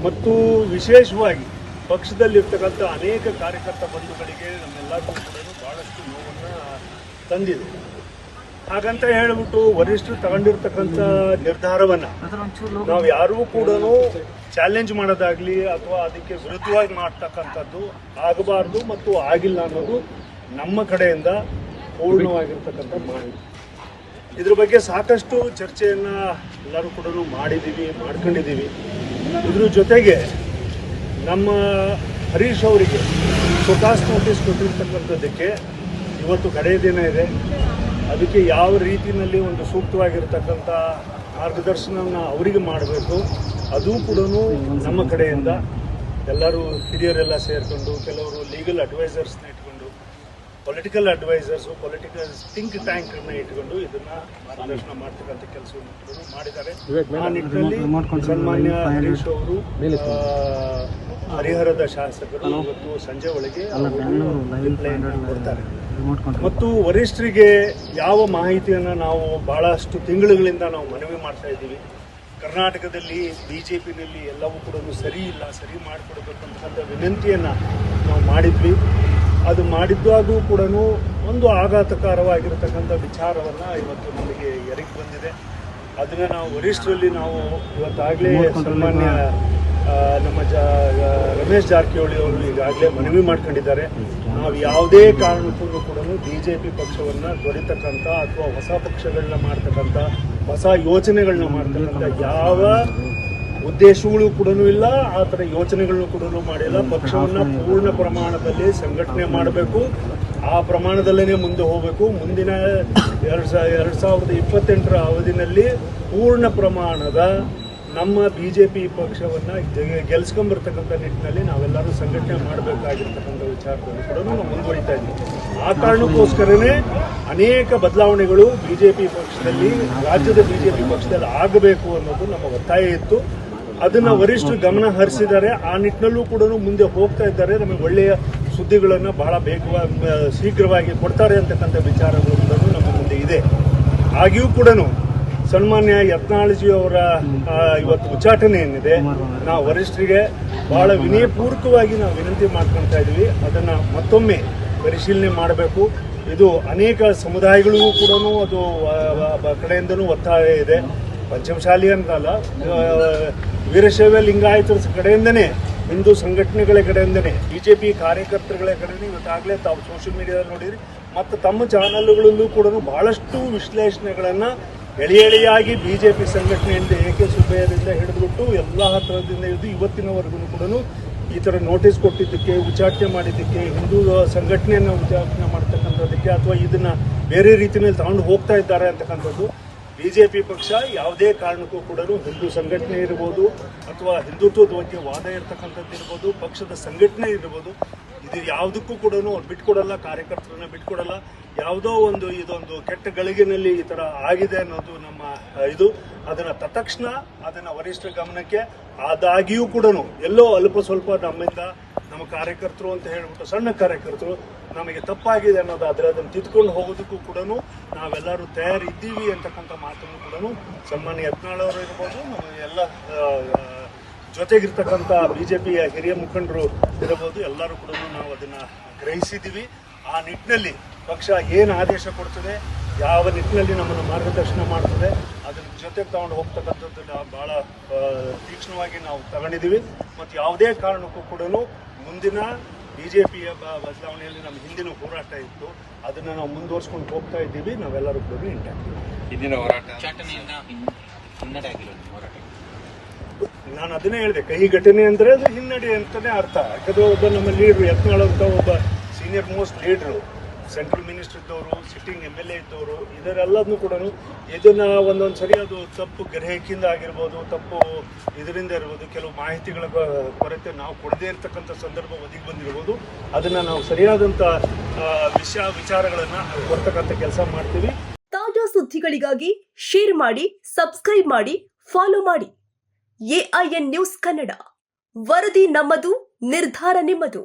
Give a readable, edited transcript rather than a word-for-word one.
ಮತ್ತು ವಿಶೇಷವಾಗಿ ಪಕ್ಷದಲ್ಲಿರ್ತಕ್ಕಂಥ ಅನೇಕ ಕಾರ್ಯಕರ್ತ ಬಂಧುಗಳಿಗೆ ನಮ್ಮೆಲ್ಲರಿಗೂ ಕೂಡ ಭಾಳಷ್ಟು ನೋವನ್ನು ತಂದಿದೆ. ಹಾಗಂತ ಹೇಳಿಬಿಟ್ಟು ವರಿಷ್ಠರು ತಗೊಂಡಿರ್ತಕ್ಕಂಥ ನಿರ್ಧಾರವನ್ನು ನಾವು ಯಾರೂ ಕೂಡ ಚಾಲೆಂಜ್ ಮಾಡೋದಾಗಲಿ ಅಥವಾ ಅದಕ್ಕೆ ವಿರುದ್ಧವಾಗಿ ಮಾಡ್ತಕ್ಕಂಥದ್ದು ಆಗಬಾರ್ದು ಮತ್ತು ಆಗಿಲ್ಲ ಅನ್ನೋದು ನಮ್ಮ ಕಡೆಯಿಂದ ಪೂರ್ಣವಾಗಿರ್ತಕ್ಕಂಥ ಮಾಹಿತಿ. ಇದ್ರ ಬಗ್ಗೆ ಸಾಕಷ್ಟು ಚರ್ಚೆಯನ್ನು ಎಲ್ಲರೂ ಕೂಡ ಮಾಡ್ಕೊಂಡಿದ್ದೀವಿ. ಇದ್ರ ಜೊತೆಗೆ ನಮ್ಮ ಹರೀಶ್ ಅವರಿಗೆ ಸೊಕಾಸ್ ನೋಟಿಸ್ ಕೊಟ್ಟಿರ್ತಕ್ಕಂಥದ್ದಕ್ಕೆ ಇವತ್ತು ಕಡೆಯ ದಿನ ಇದೆ. ಅದಕ್ಕೆ ಯಾವ ರೀತಿಯಲ್ಲಿ ಒಂದು ಸೂಕ್ತವಾಗಿರ್ತಕ್ಕಂಥ ಮಾರ್ಗದರ್ಶನವನ್ನು ಅವರಿಗೆ ಮಾಡಬೇಕು, ಅದು ಕೂಡ ನಮ್ಮ ಕಡೆಯಿಂದ ಎಲ್ಲರೂ ಹಿರಿಯರೆಲ್ಲ ಸೇರಿಕೊಂಡು, ಕೆಲವರು ಲೀಗಲ್ ಅಡ್ವೈಸರ್ಸ್ನ ಇಟ್ಕೊಂಡು, ಪೊಲಿಟಿಕಲ್ ಅಡ್ವೈಸರ್ಸು, ಪೊಲಿಟಿಕಲ್ ಥಿಂಕ್ ಟ್ಯಾಂಕನ್ನು ಇಟ್ಕೊಂಡು ಇದನ್ನು ಮಾರ್ಗದರ್ಶನ ಮಾಡ್ತಕ್ಕಂಥ ಕೆಲಸವನ್ನು ಕೂಡ ಮಾಡಿದ್ದಾರೆ. ಆ ನಿಟ್ಟಿನಲ್ಲಿ ಸನ್ಮಾನ್ಯ ಹರೀಶ್ ಅವರು ಹರಿಹರದ ಶಾಸಕರು ಇವತ್ತು ಸಂಜೆ ಒಳಗೆ ರಿಪ್ಲೈಯನ್ನು ಕೊಡ್ತಾರೆ. ಮತ್ತು ವರಿಷ್ಠರಿಗೆ ಯಾವ ಮಾಹಿತಿಯನ್ನು ನಾವು ಭಾಳಷ್ಟು ತಿಂಗಳುಗಳಿಂದ ನಾವು ಮನವಿ ಮಾಡ್ತಾ ಇದ್ದೀವಿ. ಕರ್ನಾಟಕದಲ್ಲಿ BJPನಲ್ಲಿ ಎಲ್ಲವೂ ಕೂಡ ಸರಿ ಇಲ್ಲ, ಸರಿ ಮಾಡಿಕೊಡ್ಬೇಕಂತಕ್ಕಂಥ ವಿನಂತಿಯನ್ನು ನಾವು ಮಾಡಿದ್ವಿ. ಅದು ಮಾಡಿದ್ದಾಗೂ ಕೂಡ ಒಂದು ಆಘಾತಕಾರವಾಗಿರತಕ್ಕಂಥ ವಿಚಾರವನ್ನು ಇವತ್ತು ನಮಗೆ ಎರಗಿ ಬಂದಿದೆ. ಅದನ್ನು ನಾವು ವರಿಷ್ಠರಲ್ಲಿ ನಾವು ಇವತ್ತಾಗಲೇ ಸನ್ಮಾನ್ಯ ನಮ್ಮ ರಮೇಶ್ ಜಾರಕಿಹೊಳಿ ಅವರು ಈಗಾಗಲೇ ಮನವಿ ಮಾಡ್ಕೊಂಡಿದ್ದಾರೆ. ನಾವು ಯಾವುದೇ ಕಾರಣಕ್ಕೂ ಕೂಡ BJP ಪಕ್ಷವನ್ನು ತೊಡಿತಕ್ಕಂಥ ಅಥವಾ ಹೊಸ ಪಕ್ಷಗಳನ್ನ ಮಾಡ್ತಕ್ಕಂಥ, ಹೊಸ ಯೋಚನೆಗಳನ್ನ ಮಾಡ್ತಕ್ಕಂಥ ಯಾವ ಉದ್ದೇಶಗಳು ಕೂಡ ಇಲ್ಲ, ಆ ಥರ ಯೋಚನೆಗಳನ್ನ ಕೂಡ ಮಾಡಿಲ್ಲ. ಪಕ್ಷವನ್ನು ಪೂರ್ಣ ಪ್ರಮಾಣದಲ್ಲಿ ಸಂಘಟನೆ ಮಾಡಬೇಕು, ಆ ಪ್ರಮಾಣದಲ್ಲೇ ಮುಂದೆ ಹೋಗಬೇಕು. ಮುಂದಿನ 2028ರ ಅವಧಿನಲ್ಲಿ ಪೂರ್ಣ ಪ್ರಮಾಣದ ನಮ್ಮ BJP ಪಕ್ಷವನ್ನು ಗೆಲ್ಸ್ಕೊಂಬರ್ತಕ್ಕಂಥ ನಿಟ್ಟಿನಲ್ಲಿ ನಾವೆಲ್ಲರೂ ಸಂಘಟನೆ ಮಾಡಬೇಕಾಗಿರ್ತಕ್ಕಂಥ ವಿಚಾರದಲ್ಲಿ ಕೂಡ ನಾವು ಮುಂದುವರಿತಾ ಇದ್ದೀವಿ. ಆ ಕಾರಣಕ್ಕೋಸ್ಕರನೇ ಅನೇಕ ಬದಲಾವಣೆಗಳು BJP ಪಕ್ಷದಲ್ಲಿ, ರಾಜ್ಯದ BJP ಪಕ್ಷದಲ್ಲಿ ಆಗಬೇಕು ಅನ್ನೋದು ನಮ್ಮ ಒತ್ತಾಯ ಇತ್ತು. ಅದನ್ನು ವರಿಷ್ಠರು ಗಮನ ಹರಿಸಿದ್ದಾರೆ. ಆ ನಿಟ್ಟಿನಲ್ಲೂ ಕೂಡ ಮುಂದೆ ಹೋಗ್ತಾ ಇದ್ದಾರೆ. ನಮಗೆ ಒಳ್ಳೆಯ ಸುದ್ದಿಗಳನ್ನು ಬಹಳ ಶೀಘ್ರವಾಗಿ ಕೊಡ್ತಾರೆ ಅಂತಕ್ಕಂಥ ವಿಚಾರಗಳು ಕೂಡ ನಮ್ಮ ಮುಂದೆ ಇದೆ. ಆಗಿಯೂ ಕೂಡ ಸನ್ಮಾನ್ಯ ಯತ್ನಾಳಜಿ ಅವರ ಇವತ್ತು ಉಚ್ಚಾಟನೆ ಏನಿದೆ, ನಾವು ವರಿಷ್ಠರಿಗೆ ಬಹಳ ವಿನಯಪೂರ್ವಕವಾಗಿ ನಾವು ವಿನಂತಿ ಮಾಡ್ಕೊಳ್ತಾ ಇದ್ದೀವಿ. ಅದನ್ನು ಮತ್ತೊಮ್ಮೆ ಪರಿಶೀಲನೆ ಮಾಡಬೇಕು. ಇದು ಅನೇಕ ಸಮುದಾಯಗಳಿಗೂ ಕೂಡ ಅದು ಕಡೆಯಿಂದನೂ ಒತ್ತಾಯ ಇದೆ. ಪಂಚಮಶಾಲಿ ಅಂತಲ್ಲ, ವೀರಶೈವ ಲಿಂಗಾಯತರ ಕಡೆಯಿಂದನೇ, ಹಿಂದೂ ಸಂಘಟನೆಗಳ ಕಡೆಯಿಂದನೇ, BJP ಕಾರ್ಯಕರ್ತರುಗಳ ಕಡೆಯಿಂದ ಇವತ್ತಾಗಲೇ ತಾವು ಸೋಷಿಯಲ್ ಮೀಡಿಯಾದಲ್ಲಿ ನೋಡಿದ್ರಿ. ಮತ್ತು ತಮ್ಮ ಚಾನಲ್ಗಳಲ್ಲೂ ಕೂಡ ಬಹಳಷ್ಟು ವಿಶ್ಲೇಷಣೆಗಳನ್ನು ಎಳೆಯಾಗಿ BJP ಸಂಘಟನೆಯಿಂದ AK ಸುಬ್ಬಯ್ಯದಿಂದ ಹಿಡಿದುಬಿಟ್ಟು ಎಲ್ಲ ಹತ್ತಿರದಿಂದ ಹಿಡಿದು ಇವತ್ತಿನವರೆಗೂ ಕೂಡ ಈ ಥರ ನೋಟಿಸ್ ಕೊಟ್ಟಿದ್ದಕ್ಕೆ, ಉಚ್ಚಾಟನೆ ಮಾಡಿದ್ದಕ್ಕೆ, ಹಿಂದೂ ಸಂಘಟನೆಯನ್ನು ಉಚ್ಚಾಟನೆ ಮಾಡ್ತಕ್ಕಂಥದ್ದಕ್ಕೆ ಅಥವಾ ಇದನ್ನು ಬೇರೆ ರೀತಿಯಲ್ಲಿ ತಗೊಂಡು ಹೋಗ್ತಾ ಇದ್ದಾರೆ ಅಂತಕ್ಕಂಥದ್ದು. BJP ಪಕ್ಷ ಯಾವುದೇ ಕಾರಣಕ್ಕೂ ಕೂಡ ಹಿಂದೂ ಸಂಘಟನೆ ಇರ್ಬೋದು ಅಥವಾ ಹಿಂದುತ್ವದ ಬಗ್ಗೆ ವಾದ ಇರ್ತಕ್ಕಂಥದ್ದು ಇರ್ಬೋದು, ಪಕ್ಷದ ಸಂಘಟನೆ ಇರ್ಬೋದು, ಇದು ಯಾವುದಕ್ಕೂ ಕೂಡ ಬಿಟ್ಕೊಡಲ್ಲ, ಕಾರ್ಯಕರ್ತರನ್ನ ಬಿಟ್ಕೊಡಲ್ಲ. ಯಾವುದೋ ಒಂದು ಇದೊಂದು ಕೆಟ್ಟ ಗಳಿಗೆನಲ್ಲಿ ಈ ಥರ ಆಗಿದೆ ಅನ್ನೋದು ನಮ್ಮ ಇದು. ಅದನ್ನು ತತ್ಕ್ಷಣ ಅದನ್ನು ವರಿಷ್ಠರ ಗಮನಕ್ಕೆ, ಆದಾಗಿಯೂ ಕೂಡ ಎಲ್ಲೋ ಅಲ್ಪ ಸ್ವಲ್ಪ ನಮ್ಮಿಂದ ನಮ್ಮ ಕಾರ್ಯಕರ್ತರು ಅಂತ ಹೇಳ್ಬಿಟ್ಟು ಸಣ್ಣ ಕಾರ್ಯಕರ್ತರು ನಮಗೆ ತಪ್ಪಾಗಿದೆ ಅನ್ನೋದಾದರೆ ಅದನ್ನು ತಿದ್ಕೊಂಡು ಹೋಗೋದಕ್ಕೂ ಕೂಡ ನಾವೆಲ್ಲರೂ ತಯಾರಿದ್ದೀವಿ ಅಂತಕ್ಕಂಥ ಮಾತನ್ನು ಕೂಡ ಸನ್ಮಾನ್ಯ ಯತ್ನಾಳ್ ಅವರು ಇರ್ಬೋದು, ನಮ್ಮ ಎಲ್ಲ ಜೊತೆಗಿರ್ತಕ್ಕಂಥ BJPಯ ಹಿರಿಯ ಮುಖಂಡರು ಇರಬಹುದು, ಎಲ್ಲರೂ ಕೂಡ ನಾವು ಅದನ್ನು ಗ್ರಹಿಸಿದ್ದೀವಿ. ಆ ನಿಟ್ಟಿನಲ್ಲಿ ಪಕ್ಷ ಏನು ಆದೇಶ ಕೊಡ್ತದೆ, ಯಾವ ನಿಟ್ಟಿನಲ್ಲಿ ನಮ್ಮನ್ನು ಮಾರ್ಗದರ್ಶನ ಮಾಡ್ತದೆ, ಅದನ್ನ ಜೊತೆಗೆ ತಗೊಂಡು ಹೋಗ್ತಕ್ಕಂಥದ್ದನ್ನು ಭಾಳ ತೀಕ್ಷ್ಣವಾಗಿ ನಾವು ತಗೊಂಡಿದ್ದೀವಿ. ಮತ್ತು ಯಾವುದೇ ಕಾರಣಕ್ಕೂ ಕೂಡ ಮುಂದಿನ BJPಯ ಬದಲಾವಣೆಯಲ್ಲಿ ನಮ್ಮ ಹಿಂದಿನ ಹೋರಾಟ ಇತ್ತು, ಅದನ್ನು ನಾವು ಮುಂದುವರ್ಸ್ಕೊಂಡು ಹೋಗ್ತಾ ಇದ್ದೀವಿ. ನಾವೆಲ್ಲರೂ ಕೂಡ ಇಂಟ್ಯಾಕ್ಟ್. ಹಿಂದಿನ ಹೋರಾಟ ನಾನು ಅದನ್ನೇ ಹೇಳಿದೆ, ಕಹಿ ಘಟನೆ ಅಂದರೆ ಅದು ಹಿನ್ನಡೆ ಅಂತಲೇ ಅರ್ಥ. ಯಾಕಂದರೆ ಒಬ್ಬ ನಮ್ಮ ಲೀಡ್ರು, ಯತ್ನಾಳ್ ಅಂತ ಒಬ್ಬ ಸೀನಿಯರ್ ಮೋಸ್ಟ್ ಲೀಡ್ರು, ಸೆಂಟ್ರಲ್ ಮಿನಿಸ್ಟರ್ ಇದ್ದವರು, ಸಿಟ್ಟಿಂಗ್ MLA ಇದ್ದವರು, ಇದರೆಲ್ಲದನ್ನು ಕೂಡ ಇದನ್ನು ಒಂದೊಂದು ಸರಿ ಅದು ತಪ್ಪು ಗ್ರಹಿಕೆಯಿಂದ ಆಗಿರ್ಬೋದು, ತಪ್ಪು ಇದರಿಂದ ಇರ್ಬೋದು, ಕೆಲವು ಮಾಹಿತಿಗಳ ಕೊರತೆ ನಾವು ಕೊಡದೇ ಇರತಕ್ಕಂಥ ಸಂದರ್ಭ ಒದಗಿ ಬಂದಿರ್ಬೋದು. ಅದನ್ನು ನಾವು ಸರಿಯಾದಂಥ ವಿಚಾರಗಳನ್ನು ಕೊಡ್ತಕ್ಕಂಥ ಕೆಲಸ ಮಾಡ್ತೀವಿ. ತಾಜಾ ಸುದ್ದಿಗಳಿಗಾಗಿ ಶೇರ್ ಮಾಡಿ, ಸಬ್ಸ್ಕ್ರೈಬ್ ಮಾಡಿ, ಫಾಲೋ ಮಾಡಿ. AIN ನ್ಯೂಸ್ ಕನ್ನಡ, ವರದಿ ನಮ್ಮದು, ನಿರ್ಧಾರ ನಿಮ್ಮದು.